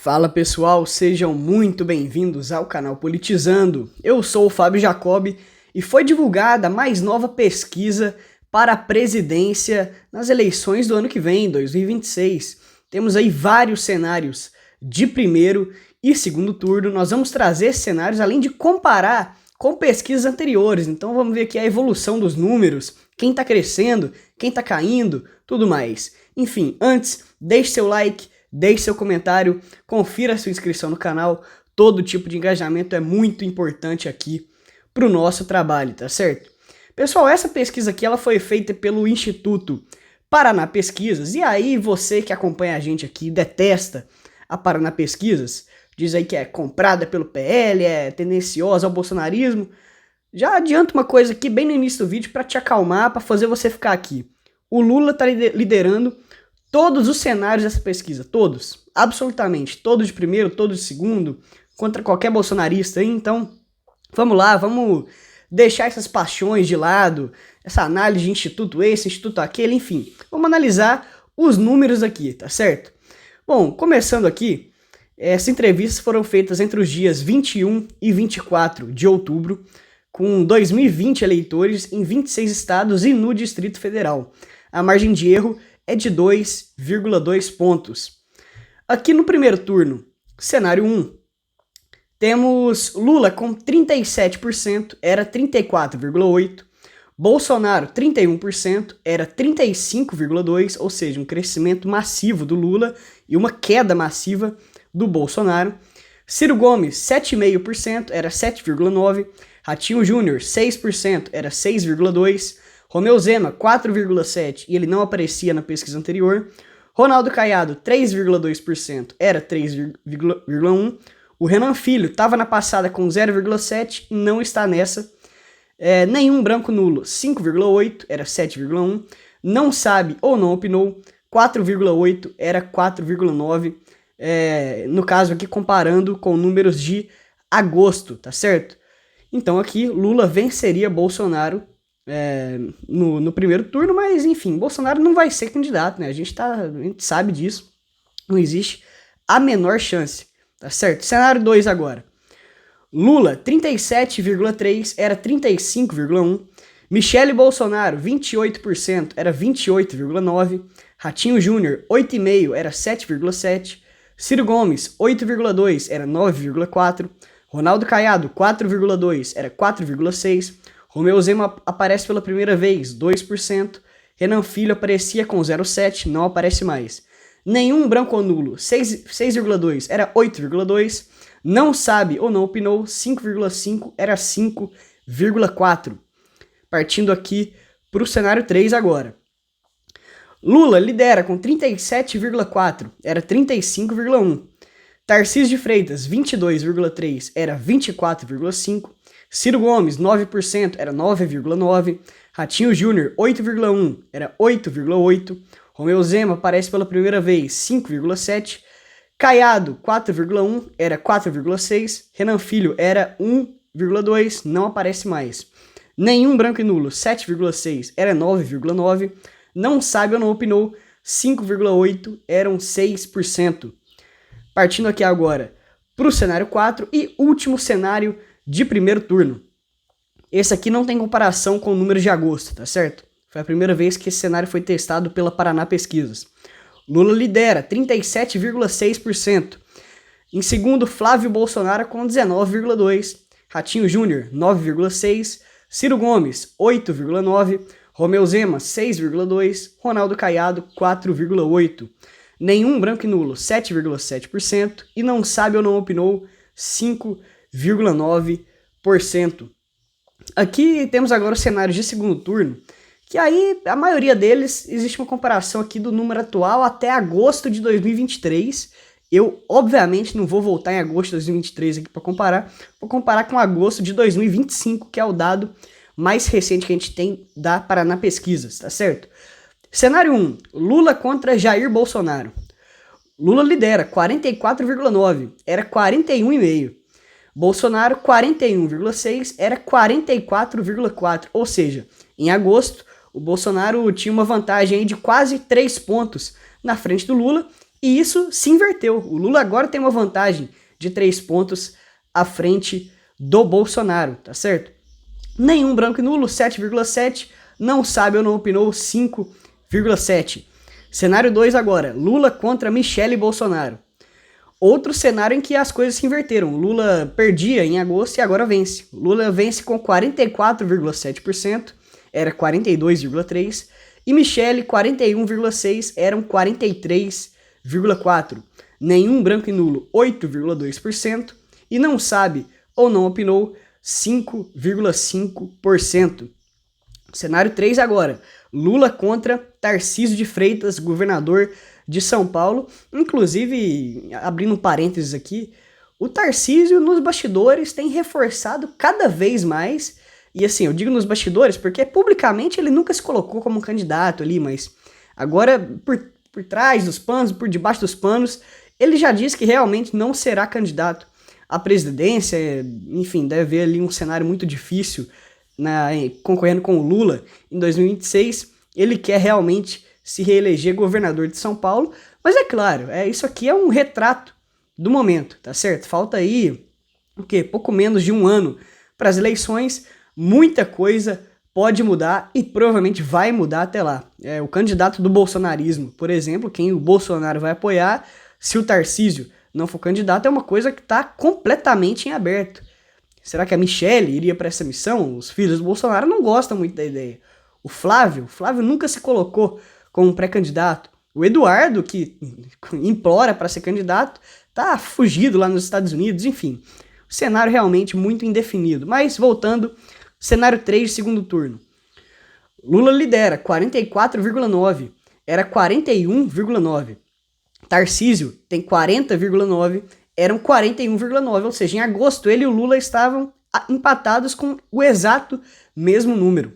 Fala pessoal, sejam muito bem-vindos ao canal Politizando. Eu sou o Fábio Jacob e foi divulgada a mais nova pesquisa para a presidência nas eleições do ano que vem, 2026. Temos aí vários cenários de primeiro e segundo turno. Nós vamos trazer esses cenários além de comparar com pesquisas anteriores. Então vamos ver aqui a evolução dos números, quem está crescendo, quem está caindo, tudo mais. Enfim, antes, deixe seu like, deixe seu comentário, confira a sua inscrição no canal. Todo tipo de engajamento é muito importante aqui para o nosso trabalho, tá certo? Pessoal, essa pesquisa aqui ela foi feita pelo Instituto Paraná Pesquisas. E aí você que acompanha a gente aqui detesta a Paraná Pesquisas, diz aí que é comprada pelo PL, é tendenciosa ao bolsonarismo. Já adianto uma coisa aqui bem no início do vídeo para te acalmar, para fazer você ficar aqui. O Lula está liderando todos os cenários dessa pesquisa, todos, absolutamente, todos de primeiro, todos de segundo, contra qualquer bolsonarista aí. Então, vamos lá, vamos deixar essas paixões de lado, essa análise de instituto esse, instituto aquele, enfim, vamos analisar os números aqui, tá certo? Bom, começando aqui, essas entrevistas foram feitas entre os dias 21 e 24 de outubro, com 2.020 eleitores em 26 estados e no Distrito Federal. A margem de erro é de 2,2 pontos. Aqui no primeiro turno, cenário 1, temos Lula com 37%, era 34,8%. Bolsonaro, 31%, era 35,2%, ou seja, um crescimento massivo do Lula e uma queda massiva do Bolsonaro. Ciro Gomes, 7,5%, era 7,9%. Ratinho Júnior, 6%, era 6,2%. Romeu Zema, 4,7%, e ele não aparecia na pesquisa anterior. Ronaldo Caiado, 3,2%, era 3,1%. O Renan Filho estava na passada com 0,7%, não está nessa. Nenhum branco nulo, 5,8%, era 7,1%. Não sabe ou não opinou, 4,8%, era 4,9%. No caso aqui comparando com números de agosto, tá certo? Então aqui Lula venceria Bolsonaro no primeiro turno, mas enfim, Bolsonaro não vai ser candidato, né? A gente sabe disso, não existe a menor chance, tá certo? Cenário 2 agora. Lula, 37,3%, era 35,1%. Michele Bolsonaro, 28%, era 28,9%. Ratinho Júnior, 8,5%, era 7,7%. Ciro Gomes, 8,2%, era 9,4%. Ronaldo Caiado, 4,2%, era 4,6%. Romeu Zema aparece pela primeira vez, 2%. Renan Filho aparecia com 0,7%, não aparece mais. Nenhum branco ou nulo, 6,2%, era 8,2%. Não sabe ou não opinou, 5,5%, era 5,4%. Partindo aqui para o cenário 3 agora. Lula lidera com 37,4%, era 35,1%. Tarcísio de Freitas, 22,3%, era 24,5%. Ciro Gomes, 9%, era 9,9%. Ratinho Júnior, 8,1%, era 8,8%. Romeu Zema aparece pela primeira vez, 5,7%. Caiado, 4,1%, era 4,6%. Renan Filho era 1,2%, não aparece mais. Nenhum branco e nulo, 7,6%, era 9,9%. Não sabe ou não opinou, 5,8%, eram 6%. Partindo aqui agora para o cenário 4 e último cenário de primeiro turno. Esse aqui não tem comparação com o número de agosto, tá certo? Foi a primeira vez que esse cenário foi testado pela Paraná Pesquisas. Lula lidera, 37,6%. Em segundo, Flávio Bolsonaro com 19,2%. Ratinho Júnior, 9,6%. Ciro Gomes, 8,9%. Romeu Zema, 6,2%. Ronaldo Caiado, 4,8%. Nenhum branco e nulo, 7,7%. E não sabe ou não opinou, 5,9%. Aqui temos agora os cenários de segundo turno, que aí a maioria deles existe uma comparação aqui do número atual até agosto de 2023. Eu, obviamente, não vou voltar em agosto de 2023 aqui para comparar. Vou comparar com agosto de 2025, que é o dado mais recente que a gente tem da Paraná Pesquisas, tá certo? Cenário 1, Lula contra Jair Bolsonaro. Lula lidera, 44,9%, era 41,5%. Bolsonaro, 41,6%, era 44,4%. Ou seja, em agosto, o Bolsonaro tinha uma vantagem aí de quase 3 pontos na frente do Lula. E isso se inverteu. O Lula agora tem uma vantagem de 3 pontos à frente do Bolsonaro, tá certo? Nenhum branco e nulo, 7,7. Não sabe ou não opinou, 5,7. Cenário 2 agora, Lula contra Michele Bolsonaro. Outro cenário em que as coisas se inverteram. Lula perdia em agosto e agora vence. Lula vence com 44,7%, era 42,3%. E Michele, 41,6%, eram 43,4%. Nenhum branco e nulo, 8,2%. E não sabe ou não opinou, 5,5%. Cenário 3 agora, Lula contra Tarcísio de Freitas, governador de São Paulo. Inclusive, abrindo um parênteses aqui, o Tarcísio nos bastidores tem reforçado cada vez mais, e assim, eu digo nos bastidores porque publicamente ele nunca se colocou como candidato ali, mas agora por trás dos panos, por debaixo dos panos, ele já disse que realmente não será candidato à presidência. Enfim, deve haver ali um cenário muito difícil concorrendo com o Lula em 2026. Ele quer realmente se reeleger governador de São Paulo, mas é claro, isso aqui é um retrato do momento, tá certo? Falta aí, pouco menos de um ano para as eleições, muita coisa pode mudar e provavelmente vai mudar até lá. O candidato do bolsonarismo, por exemplo, quem o Bolsonaro vai apoiar, se o Tarcísio não for candidato, é uma coisa que está completamente em aberto. Será que a Michele iria para essa missão? Os filhos do Bolsonaro não gostam muito da ideia. O Flávio nunca se colocou como pré-candidato. O Eduardo, que implora para ser candidato, tá fugido lá nos Estados Unidos, enfim. O cenário realmente muito indefinido. Mas voltando, cenário 3 de segundo turno. Lula lidera, 44,9%, era 41,9%. Tarcísio tem 40,9%, eram 41,9%, ou seja, em agosto ele e o Lula estavam empatados com o exato mesmo número.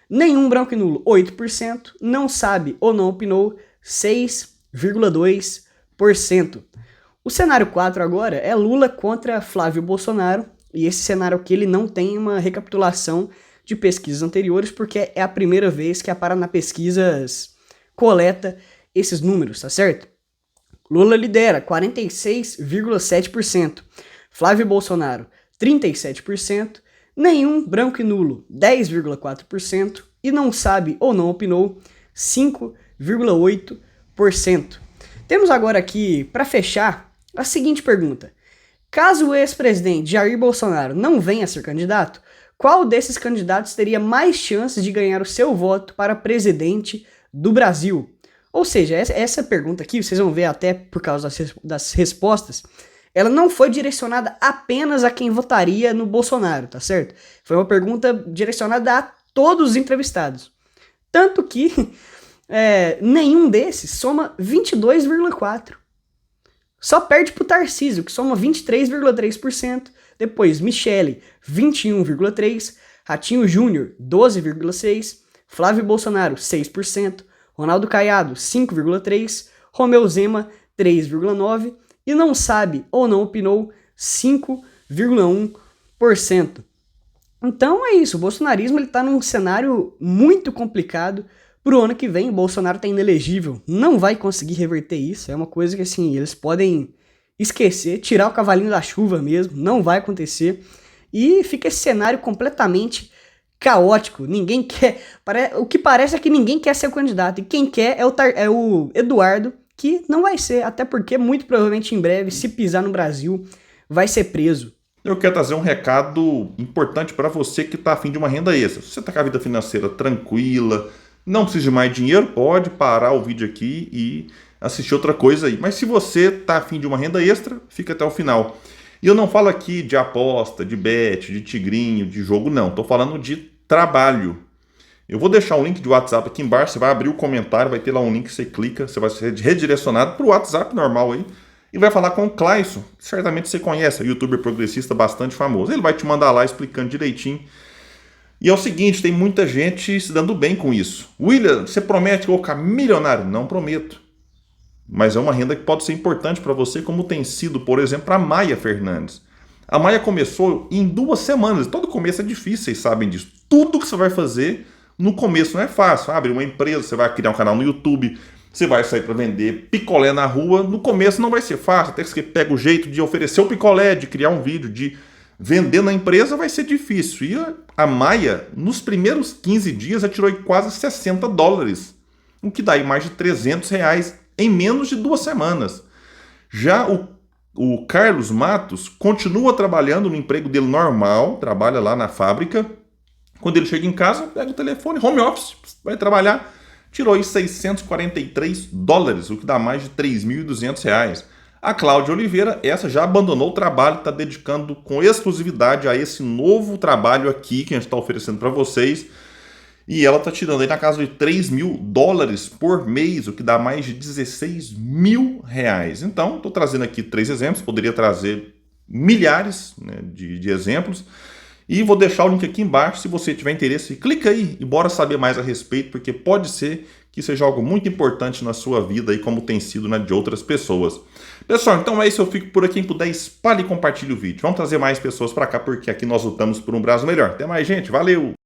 Nenhum branco e nulo, 8%, não sabe ou não opinou, 6,2%. O cenário 4 agora é Lula contra Flávio Bolsonaro, e esse cenário aqui ele não tem uma recapitulação de pesquisas anteriores, porque é a primeira vez que a Paraná Pesquisas coleta esses números, tá certo? Lula lidera, 46,7%. Flávio Bolsonaro, 37%. Nenhum branco e nulo, 10,4%. E não sabe ou não opinou, 5,8%. Temos agora aqui, para fechar, a seguinte pergunta. Caso o ex-presidente Jair Bolsonaro não venha a ser candidato, qual desses candidatos teria mais chances de ganhar o seu voto para presidente do Brasil? Ou seja, essa pergunta aqui, vocês vão ver até por causa das respostas, ela não foi direcionada apenas a quem votaria no Bolsonaro, tá certo? Foi uma pergunta direcionada a todos os entrevistados. Tanto que nenhum desses soma 22,4%. Só perde pro Tarcísio, que soma 23,3%. Depois, Michele, 21,3%. Ratinho Júnior, 12,6%. Flávio Bolsonaro, 6%. Ronaldo Caiado, 5,3%, Romeu Zema, 3,9%, e não sabe ou não opinou, 5,1%. Então é isso, o bolsonarismo está num cenário muito complicado. Pro ano que vem, o Bolsonaro está inelegível, não vai conseguir reverter isso, é uma coisa que assim, eles podem esquecer, tirar o cavalinho da chuva mesmo, não vai acontecer, e fica esse cenário completamente caótico. Ninguém quer, o que parece é que ninguém quer ser o candidato, e quem quer é o Eduardo, que não vai ser, até porque muito provavelmente em breve, se pisar no Brasil, vai ser preso. Eu quero trazer um recado importante para você que está afim de uma renda extra. Se você está com a vida financeira tranquila, não precisa de mais dinheiro, pode parar o vídeo aqui e assistir outra coisa aí. Mas se você está afim de uma renda extra, fica até o final. E eu não falo aqui de aposta, de bet, de tigrinho, de jogo, não. Estou falando de trabalho. Eu vou deixar um link de WhatsApp aqui embaixo, você vai abrir o comentário, vai ter lá um link, você clica, você vai ser redirecionado para o WhatsApp normal aí e vai falar com o Clayson, que certamente você conhece, é um youtuber progressista bastante famoso. Ele vai te mandar lá explicando direitinho. E é o seguinte, tem muita gente se dando bem com isso. William, você promete colocar milionário? Não prometo. Mas é uma renda que pode ser importante para você, como tem sido, por exemplo, a Maia Fernandes. A Maia começou em 2 semanas. Todo começo é difícil, vocês sabem disso. Tudo que você vai fazer no começo não é fácil. Abrir uma empresa, você vai criar um canal no YouTube, Você vai sair para vender picolé na rua, no começo não vai ser fácil, até que você pega o jeito de oferecer o picolé, de criar um vídeo, de vender na empresa, vai ser difícil. E a Maia, nos primeiros 15 dias, já tirou quase $60, o que dá aí mais de R$ 300 em menos de 2 semanas. Já o Carlos Matos continua trabalhando no emprego dele normal, trabalha lá na fábrica. Quando ele chega em casa, pega o telefone, home office, vai trabalhar. Tirou aí $643, o que dá mais de R$ 3.200. A Cláudia Oliveira, essa já abandonou o trabalho, está dedicando com exclusividade a esse novo trabalho aqui que a gente está oferecendo para vocês. E ela está tirando aí na casa de $3.000 por mês, o que dá mais de R$ 16.000. Então, estou trazendo aqui 3 exemplos, poderia trazer milhares, né, de exemplos. E vou deixar o link aqui embaixo, se você tiver interesse, clica aí e bora saber mais a respeito, porque pode ser que seja algo muito importante na sua vida, aí, como tem sido na de outras pessoas. Pessoal, então é isso, eu fico por aqui. Quem puder, espalhe e compartilhe o vídeo. Vamos trazer mais pessoas para cá, porque aqui nós lutamos por um Brasil melhor. Até mais, gente. Valeu!